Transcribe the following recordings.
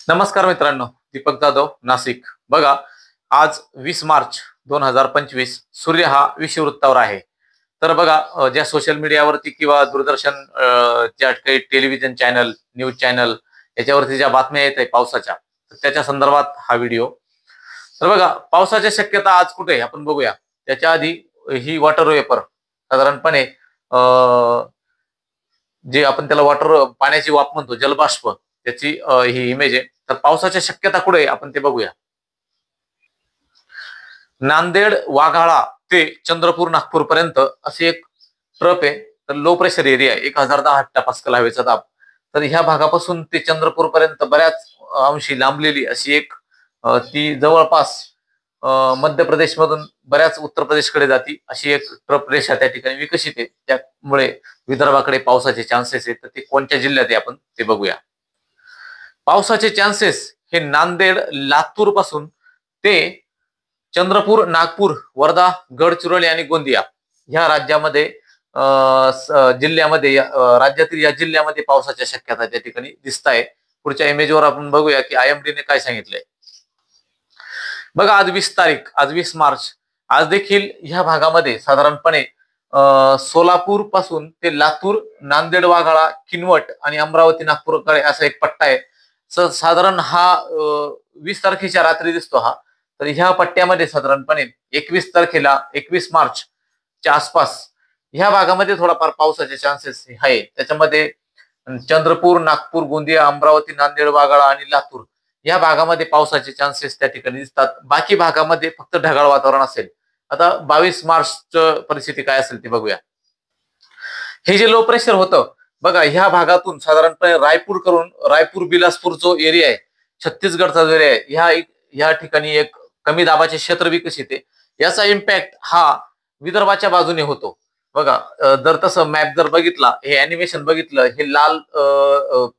नमस्कार मित्रांनो, दीपक जाधव, नाशिक. बघा, आज 20 मार्च 2025 सूर्य हा विषुववृत्तावर आहे. तर बघा, ज्या सोशल मीडियावरती किंवा दूरदर्शन ज्या काही टेलिव्हिजन चॅनल, न्यूज चॅनल याच्यावरती ज्या बातम्या येत आहे पावसाच्या, तर त्याच्या संदर्भात हा व्हिडिओ. तर बघा, पावसाच्या शक्यता आज कुठे आहे आपण बघूया. त्याच्या आधी ही वॉटर वेपर साधारणपणे अ, जे आपण त्याला वॉटर पाण्याची वाफ म्हणतो, जलबाष्प, त्याची ही इमेज आहे. तर पावसाच्या शक्यता कुठे आहे आपण ते बघूया. नांदेड वाघाळा ते चंद्रपूर नागपूर पर्यंत अशी एक ट्रप आहे. तर लो प्रेशर एरिया आहे, 1010 हेक्टोपास्कल हवेचा दाब. तर ह्या भागापासून ते चंद्रपूर पर्यंत बऱ्याच अंशी लांबलेली अशी एक ती जवळपास मध्य प्रदेश मधून बऱ्याच उत्तर प्रदेशकडे जाती अशी एक ट्रप रेषा त्या ठिकाणी विकसित आहे. त्यामुळे विदर्भाकडे पावसाचे चान्सेस आहेत. तर ते कोणत्या जिल्ह्यात आहे आपण ते बघूया. पावसाचे चान्सेस हे नांदेड लातूर पासून ते चंद्रपूर, नागपूर, वर्धा, गडचिरोली आणि गोंदिया ह्या राज्यामध्ये जिल्ह्यामध्ये राज्यातील या जिल्ह्यामध्ये पावसाच्या शक्यता त्या ठिकाणी दिसत आहे. पुढच्या इमेजवर आपण बघूया की आयएमडीने काय सांगितलंय. बघा, आज 20 तारीख, आज 20 मार्च. आज देखील ह्या भागामध्ये साधारणपणे सोलापूर पासून ते लातूर, नांदेड, वाघाळा, किनवट आणि अमरावती, नागपूरकडे असा एक पट्टा आहे. साधारण हा 20 तारखेच्या रात्री दिसतो हा. तर ह्या पट्ट्यामध्ये साधारणपणे 21 तारखेला, 21 मार्चच्या आसपास ह्या भागामध्ये थोडाफार पावसाचे चान्सेस आहे. त्याच्यामध्ये चंद्रपूर, नागपूर, गोंदिया, अमरावती, नांदेड, वाघाळा आणि लातूर या भागामध्ये पावसाचे चान्सेस त्या ठिकाणी दिसतात. बाकी भागामध्ये फक्त ढगाळ वातावरण असेल. आता 22 मार्च परिस्थिती काय असेल ते बघूया. हे जे लो प्रेशर होतं बघा, ह्या भागातून साधारणपणे रायपूर करून रायपूर बिलासपूर जो एरिया आहे, छत्तीसगडचा जो एरिया आहे, ह्या ठिकाणी एक कमी दाबाचे क्षेत्र विकसित आहे. याचा इम्पॅक्ट हा विदर्भाच्या बाजूने होतो. बघा, जर तसं मॅप जर बघितला, हे अॅनिमेशन बघितलं, हे लाल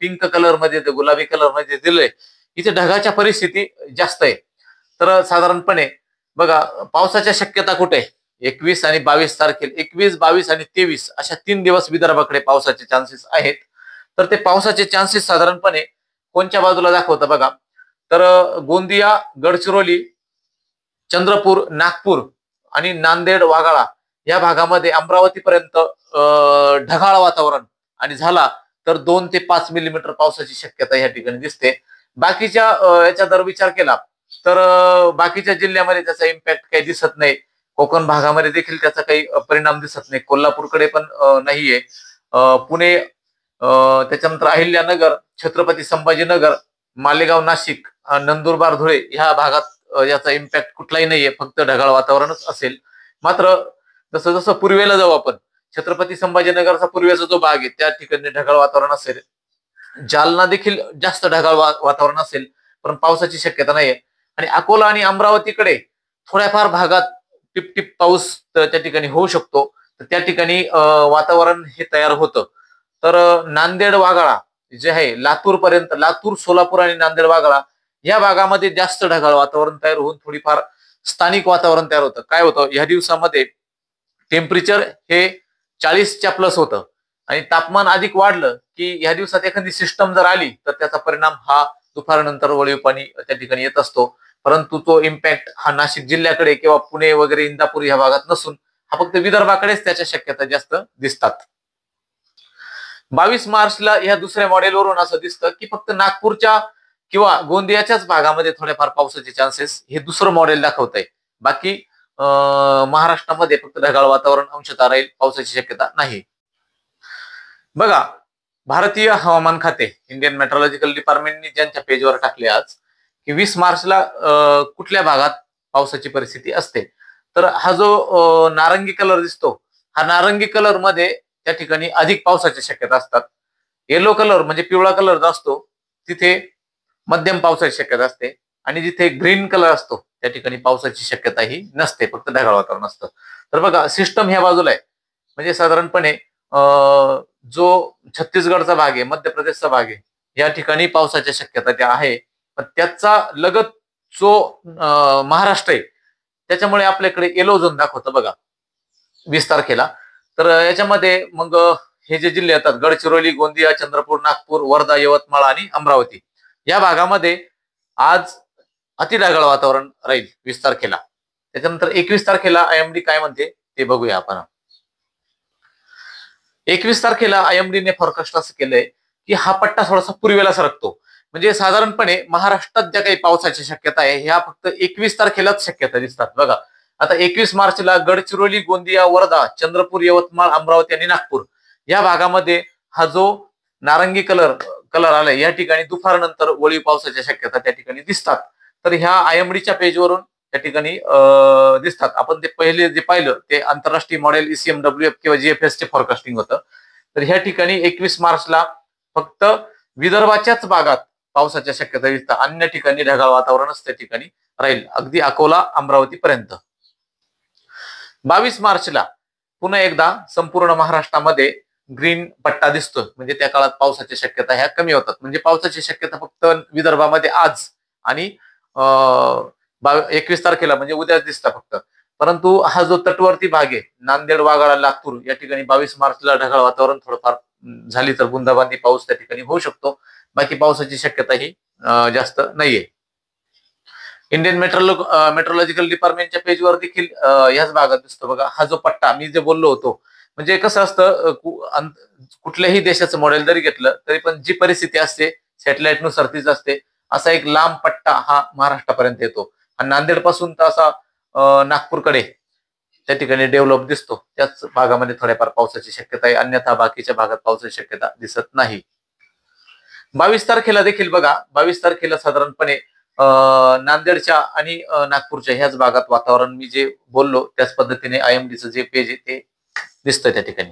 पिंक कलर मध्ये, गुलाबी कलर मध्ये दिलंय, इथे ढगाच्या परिस्थिती जास्त आहे. तर साधारणपणे बघा, पावसाच्या शक्यता कुठे आहे. 21 आणि 22 तारखेला, 21, 22 आणि 23 अशा 3 दिवस विदर्भाकडे पावसाचे चान्सेस आहेत. तर ते पावसाचे चान्सेस साधारणपणे कोणत्या बाजूला दाखवतं बघा. तर गोंदिया, गडचिरोली, चंद्रपूर, नागपूर आणि नांदेड, वाघाळा या भागामध्ये अमरावतीपर्यंत ढगाळ वातावरण आणि झाला तर 2 ते 5 मिलीमीटर पावसाची शक्यता या ठिकाणी दिसते. बाकीच्या याचा जर विचार केला तर बाकीच्या जिल्ह्यामध्ये त्याचा इम्पॅक्ट काही दिसत नाही. कोकण भागामध्ये देखील त्याचा काही परिणाम दिसत नाही. कोल्हापूरकडे पण नाहीये. पुणे, त्याच्यानंतर अहिल्यानगर, छत्रपती संभाजीनगर, मालेगाव, नाशिक, नंदुरबार, धुळे ह्या भागात याचा इम्पॅक्ट कुठलाही नाहीये. फक्त ढगाळ वातावरणच असेल. मात्र जसं जसं पूर्वेला जाऊ आपण, छत्रपती संभाजीनगरचा पूर्वेचा जो भाग आहे त्या ठिकाणी ढगाळ वातावरण असेल. जालना देखील जास्त ढगाळ वातावरण असेल, पण पावसाची शक्यता नाहीये. आणि अकोला आणि अमरावतीकडे थोड्याफार भागात टिपटिप पाऊस त्या ठिकाणी होऊ शकतो. तर त्या ठिकाणी वातावरण हे तयार होतं. तर नांदेड, वाघाळा जे आहे लातूर पर्यंत, लातूर, सोलापूर आणि नांदेड, वाघाळा या भागामध्ये जास्त ढगाळ वातावरण तयार होऊन थोडीफार स्थानिक वातावरण तयार होतं. काय होतं, या दिवसामध्ये टेम्परेचर हे 40च्या प्लस होतं आणि तापमान अधिक वाढलं की ह्या दिवसात एखादी सिस्टम जर आली तर त्याचा परिणाम हा दुपारनंतर वळीव पाणी त्या ठिकाणी येत असतो. परंतु तो इम्पॅक्ट हा नाशिक जिल्ह्याकडे किंवा पुणे वगैरे इंदापूर या भागात नसून हा फक्त विदर्भाकडेच त्याच्या शक्यता जास्त दिसतात. 22 मार्चला या दुसऱ्या मॉडेलवरून असं दिसतं की फक्त नागपूरच्या किंवा गोंदियाच्याच भागामध्ये थोडेफार पावसाचे चान्सेस हे दुसरं मॉडेल दाखवत आहे. बाकी महाराष्ट्रामध्ये फक्त ढगाळ वातावरण अंशतः राहील, पावसाची शक्यता नाही. बघा, भारतीय हवामान खाते, इंडियन मेट्रोलॉजिकल डिपार्टमेंटनी ज्यांच्या पेजवर टाकले आज की 20 मार्चला कुठल्या भागात पावसाची परिस्थिती असते. तर हा जो नारंगी कलर दिसतो, हा नारंगी कलर मध्ये त्या ठिकाणी अधिक पावसाच्या शक्यता असतात. येलो कलर म्हणजे पिवळा कलर जो असतो तिथे मध्यम पावसाची शक्यता असते. आणि जिथे ग्रीन कलर असतो त्या ठिकाणी पावसाची शक्यता ही नसते, फक्त ढगाळ वातावरण असतं. तर बघा, सिस्टम ह्या बाजूला आहे. म्हणजे साधारणपणे जो छत्तीसगडचा भाग आहे, मध्य प्रदेशचा भाग आहे, या ठिकाणी पावसाच्या शक्यता त्या आहे. पण त्याचा लगत जो महाराष्ट्र आहे त्याच्यामुळे आपल्याकडे येलो झोन दाखवतं बघा 20 तारखेला. तर याच्यामध्ये मग हे जे जिल्हे येतात, गडचिरोली, गोंदिया, चंद्रपूर, नागपूर, वर्धा, यवतमाळ आणि अमरावती या भागामध्ये आज अति ढगाळ वातावरण राहील 20 तारखेला. त्याच्यानंतर 21 तारखेला आयएमडी काय म्हणते ते बघूया आपण. 21 तारखेला आयएमडीने फॉरकास्ट असं केलंय की हा पट्टा थोडासा पूर्वेला सरकतो. म्हणजे साधारणपणे महाराष्ट्रात ज्या काही पावसाची शक्यता आहे ह्या फक्त 21 तारखेलाच शक्यता दिसतात. बघा आता 21 मार्चला गडचिरोली, गोंदिया, वर्धा, चंद्रपूर, यवतमाळ, अमरावती आणि नागपूर या भागामध्ये हा जो नारंगी कलर आलाय या ठिकाणी दुपारनंतर वळीव पावसाच्या शक्यता त्या ठिकाणी दिसतात. तर ह्या आयएमडीच्या पेजवरून त्या ठिकाणी दिसतात. आपण ते पहिले जे पाहिलं ते आंतरराष्ट्रीय मॉडेल ECMWF किंवा GFS चे फॉरकास्टिंग होतं. तर ह्या ठिकाणी 21 मार्चला फक्त विदर्भाच्याच भागात पावसाच्या शक्यता दिसतात. अन्य ठिकाणी ढगाळ वातावरणच त्या ठिकाणी राहील, अगदी अकोला, अमरावती पर्यंत. 22 मार्चला पुन्हा एकदा संपूर्ण महाराष्ट्रामध्ये ग्रीन पट्टा दिसतो. म्हणजे त्या काळात पावसाच्या शक्यता ह्या कमी होतात. म्हणजे पावसाची शक्यता फक्त विदर्भामध्ये आज आणि 21 तारखेला म्हणजे उद्याच दिसतं फक्त. परंतु हा जो तटवर्ती भाग आहे नांदेड, वाघाळा, लातूर या ठिकाणी 22 मार्चला ढगाळ वातावरण थोडंफार झाली तर बुंदाबांदी पाऊस त्या ठिकाणी होऊ शकतो. बाकी पावसाची शक्यता ही जास्त नाहीये. इंडियन मेट्रोलॉजिकल डिपार्टमेंटच्या पेजवर देखील ह्याच भागात दिसतो. बघा हा जो पट्टा मी जे बोललो होतो, म्हणजे कसं असतं कुठल्याही देशाचं मॉडेल जरी घेतलं तरी पण जी परिस्थिती असते सॅटेलाइट नुसार तीच असते. असा एक लांब पट्टा हा महाराष्ट्रापर्यंत येतो आणि नांदेड पासून तर असा नागपूरकडे त्या ठिकाणी डेव्हलप दिसतो. त्याच भागामध्ये थोड्याफार पावसाची शक्यता आहे, अन्यथा बाकीच्या भागात पावसाची शक्यता दिसत नाही. 22 तारखेला देखील बघा 22 तारखेला साधारणपणे नांदेडच्या आणि नागपूरच्या ह्याच भागात वातावरण मी जे बोललो त्याच पद्धतीने आयएमडीचं जे पेज आहे ते दिसतं त्या ठिकाणी.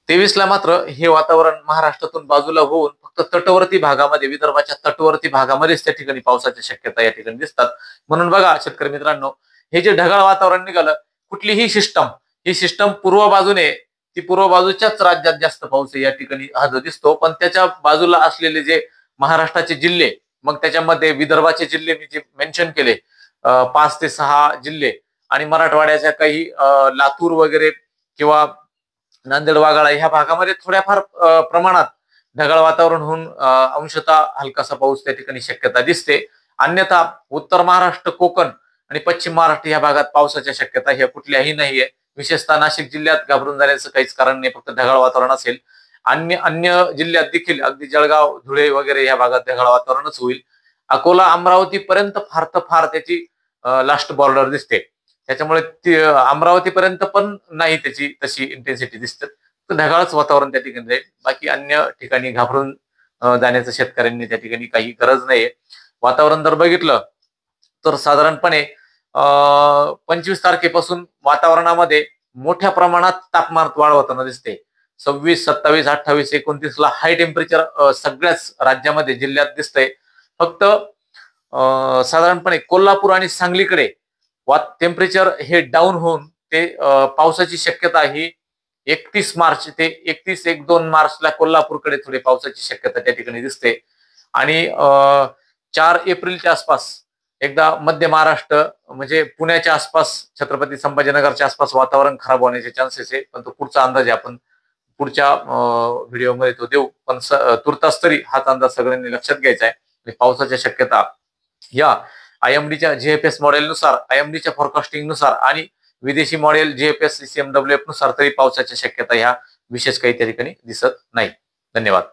23 ला मात्र हे वातावरण महाराष्ट्रातून बाजूला होऊन फक्त तटवर्ती भागामध्ये, विदर्भाच्या तटवर्ती भागामध्येच त्या ठिकाणी पावसाच्या शक्यता या ठिकाणी दिसतात. म्हणून बघा शेतकरी मित्रांनो, हे जे ढगाळ वातावरण निघालं, कुठलीही ही सिस्टम पूर्व बाजूने, ती पूर्व बाजूच्याच राज्यात जास्त पाऊस आहे या ठिकाणी हा जो दिसतो. पण त्याच्या बाजूला असलेले जे महाराष्ट्राचे जिल्हे, मग त्याच्यामध्ये विदर्भाचे जिल्हे मी जे मेन्शन केले 5 ते 6 जिल्हे आणि मराठवाड्याच्या काही लातूर वगैरे किंवा नांदेड, वाघाळा ह्या भागामध्ये थोड्याफार प्रमाणात ढगाळ वातावरण होऊन अंशतः हलकासा पाऊस त्या ठिकाणी शक्यता दिसते. अन्यथा उत्तर महाराष्ट्र, कोकण आणि पश्चिम महाराष्ट्र या भागात पावसाच्या शक्यता ह्या कुठल्याही नाहीये. विशेषतः नाशिक जिल्ह्यात घाबरून जाण्याचं काहीच कारण नाही, फक्त ढगाळ वातावरण असेल. अन्य जिल्ह्यात देखील अगदी जळगाव, धुळे वगैरे या भागात ढगाळ वातावरणच होईल. अकोला, अमरावती पर्यंत फार तर फार त्याची लास्ट बॉर्डर दिसते. त्याच्यामुळे अमरावती पर्यंत पण नाही त्याची तशी इंटेन्सिटी दिसते. तर ढगाळच वातावरण त्या ठिकाणी राहील. बाकी अन्य ठिकाणी घाबरून जाण्याचं शेतकऱ्यांनी त्या ठिकाणी काही गरज नाहीये. वातावरण जर बघितलं तर साधारणपणे 25 तारखेपासून वातावरणामध्ये मोठ्या प्रमाणात तापमानात वाढ होताना दिसते. 26, 27, 28, 29 ला हाय टेम्परेचर सगळ्याच राज्यामध्ये, जिल्ह्यात दिसतंय. फक्त साधारणपणे कोल्हापूर आणि सांगलीकडे टेम्परेचर हे डाऊन होऊन ते पावसाची शक्यता ही 31 मार्च ते 1-2 मार्चला कोल्हापूरकडे थोडी पावसाची शक्यता त्या ठिकाणी दिसते. आणि 4 एप्रिलच्या आसपास एकदा मध्य महाराष्ट्र म्हणजे पुण्याच्या आसपास, छत्रपती संभाजीनगरच्या आसपास वातावरण खराब होण्याचे चान्सेस आहे. पण तो पुढचा अंदाज आहे, आपण पुढच्या व्हिडिओमध्ये तो देऊ. पण तुर्तास तरी हाच अंदाज सगळ्यांनी लक्षात घ्यायचा आहे. पावसाच्या शक्यता या आयएमडीच्या GFS मॉडेलनुसार, आयएमडीच्या फॉरकास्टिंग नुसार आणि विदेशी मॉडेल GFS ECMWF नुसार तरी पावसाच्या शक्यता ह्या विशेष काही त्या ठिकाणी दिसत नाही. धन्यवाद.